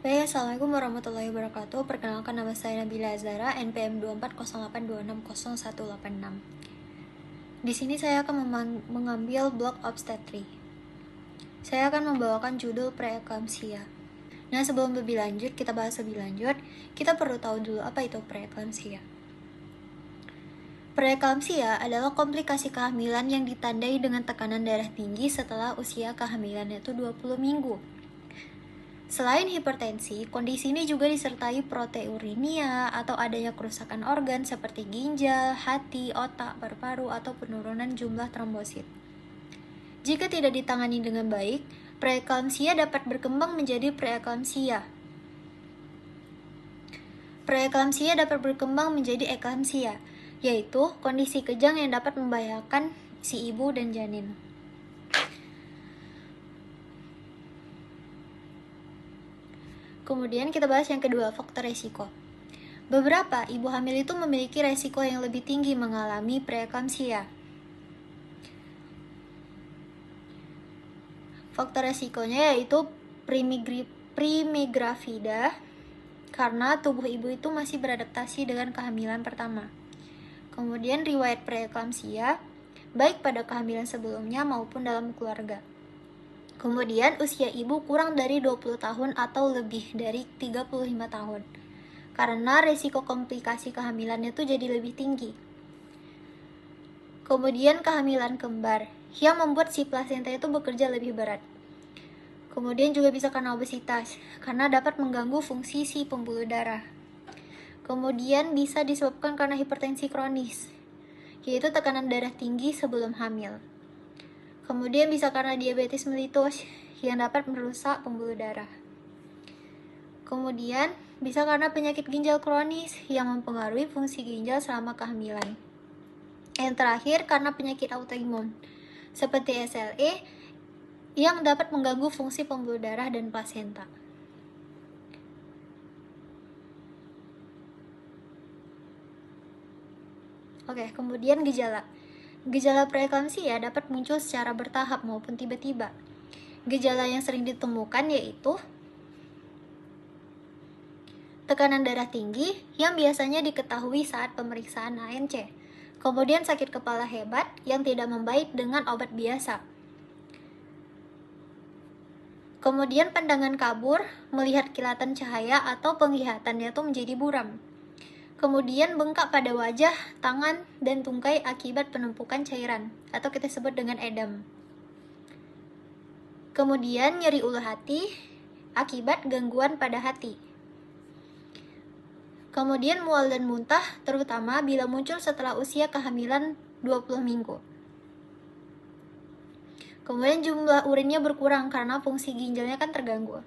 Baik, Assalamualaikum warahmatullahi wabarakatuh. Perkenalkan, nama saya Nabila Azara, NPM 2408260186. Di sini saya akan mengambil blok obstetri. Saya akan membawakan judul preeklamsia. Nah, sebelum lebih lanjut, kita bahas lebih lanjut, kita perlu tahu dulu apa itu preeklamsia. Preeklamsia adalah komplikasi kehamilan yang ditandai dengan tekanan darah tinggi setelah usia kehamilan yaitu 20 minggu. Selain hipertensi, kondisi ini juga disertai proteinuria atau adanya kerusakan organ seperti ginjal, hati, otak, paru-paru, atau penurunan jumlah trombosit. Jika tidak ditangani dengan baik, preeklamsia dapat berkembang menjadi preeklamsia. Preeklamsia dapat berkembang menjadi eklamsia, yaitu kondisi kejang yang dapat membahayakan si ibu dan janin. Kemudian kita bahas yang kedua, faktor resiko. Beberapa ibu hamil itu memiliki resiko yang lebih tinggi mengalami preeklamsia. Faktor resikonya yaitu primigravida, karena tubuh ibu itu masih beradaptasi dengan kehamilan pertama. Kemudian riwayat preeklamsia, baik pada kehamilan sebelumnya maupun dalam keluarga. Kemudian usia ibu kurang dari 20 tahun atau lebih dari 35 tahun. Karena resiko komplikasi kehamilannya itu jadi lebih tinggi. Kemudian kehamilan kembar yang membuat si plasenta itu bekerja lebih berat. Kemudian juga bisa karena obesitas, karena dapat mengganggu fungsi si pembuluh darah. Kemudian bisa disebabkan karena hipertensi kronis, yaitu tekanan darah tinggi sebelum hamil. Kemudian bisa karena diabetes mellitus yang dapat merusak pembuluh darah. Kemudian bisa karena penyakit ginjal kronis yang mempengaruhi fungsi ginjal selama kehamilan. Yang terakhir karena penyakit autoimun seperti SLE yang dapat mengganggu fungsi pembuluh darah dan plasenta. Oke, kemudian gejala. Gejala preeklamsia dapat muncul secara bertahap maupun tiba-tiba. Gejala yang sering ditemukan yaitu tekanan darah tinggi yang biasanya diketahui saat pemeriksaan ANC. Kemudian sakit kepala hebat yang tidak membaik dengan obat biasa. Kemudian pandangan kabur, melihat kilatan cahaya atau penglihatannya itu menjadi buram. Kemudian bengkak pada wajah, tangan, dan tungkai akibat penumpukan cairan, atau kita sebut dengan edam. Kemudian nyeri ulu hati akibat gangguan pada hati. Kemudian mual dan muntah, terutama bila muncul setelah usia kehamilan 20 minggu. Kemudian jumlah urinnya berkurang karena fungsi ginjalnya kan terganggu.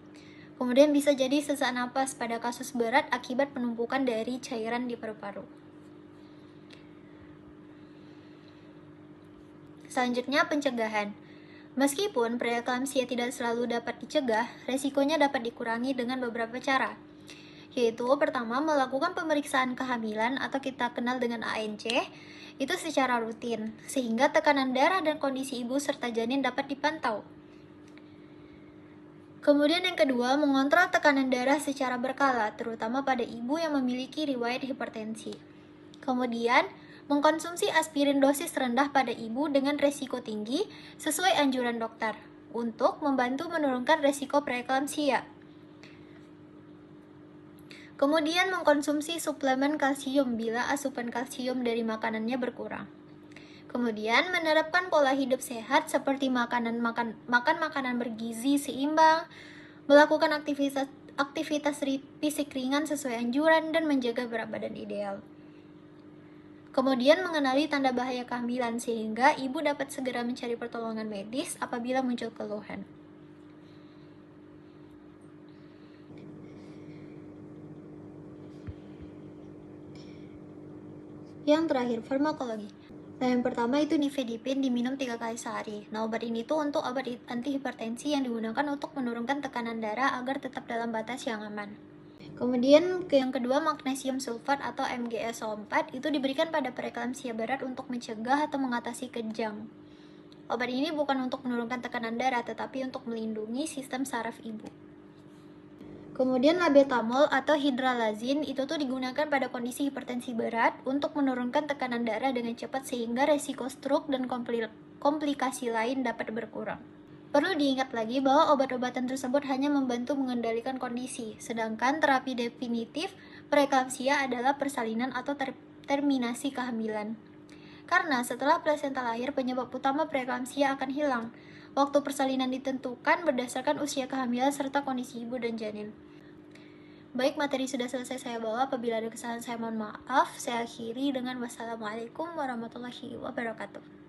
Kemudian bisa jadi sesak napas pada kasus berat akibat penumpukan dari cairan di paru-paru. Selanjutnya, pencegahan. Meskipun preeklamsia tidak selalu dapat dicegah, resikonya dapat dikurangi dengan beberapa cara. Yaitu pertama, melakukan pemeriksaan kehamilan atau kita kenal dengan ANC itu secara rutin, sehingga tekanan darah dan kondisi ibu serta janin dapat dipantau. Kemudian yang kedua, mengontrol tekanan darah secara berkala, terutama pada ibu yang memiliki riwayat hipertensi. Kemudian, mengkonsumsi aspirin dosis rendah pada ibu dengan resiko tinggi sesuai anjuran dokter untuk membantu menurunkan resiko preeklamsia. Kemudian mengkonsumsi suplemen kalsium bila asupan kalsium dari makanannya berkurang. Kemudian menerapkan pola hidup sehat seperti makan makanan bergizi seimbang, melakukan aktivitas fisik ringan sesuai anjuran, dan menjaga berat badan ideal. Kemudian mengenali tanda bahaya kehamilan sehingga ibu dapat segera mencari pertolongan medis apabila muncul keluhan. Yang terakhir, farmakologi. Nah, yang pertama itu nifedipin diminum 3 kali sehari. Nah, obat ini tuh untuk obat anti hipertensi yang digunakan untuk menurunkan tekanan darah agar tetap dalam batas yang aman. Kemudian yang kedua, magnesium sulfat atau MgSO4 itu diberikan pada preeklamsia berat untuk mencegah atau mengatasi kejang. Obat ini bukan untuk menurunkan tekanan darah, tetapi untuk melindungi sistem saraf ibu. Kemudian labetamol atau hidralazin itu tuh digunakan pada kondisi hipertensi berat untuk menurunkan tekanan darah dengan cepat sehingga resiko stroke dan komplikasi lain dapat berkurang. Perlu diingat lagi bahwa obat-obatan tersebut hanya membantu mengendalikan kondisi, sedangkan terapi definitif preeklamsia adalah persalinan atau terminasi kehamilan. Karena setelah plasenta lahir, penyebab utama preeklamsia akan hilang. Waktu persalinan ditentukan berdasarkan usia kehamilan serta kondisi ibu dan janin. Baik, materi sudah selesai saya bawa. Apabila ada kesalahan saya mohon maaf. Saya akhiri dengan wassalamualaikum warahmatullahi wabarakatuh.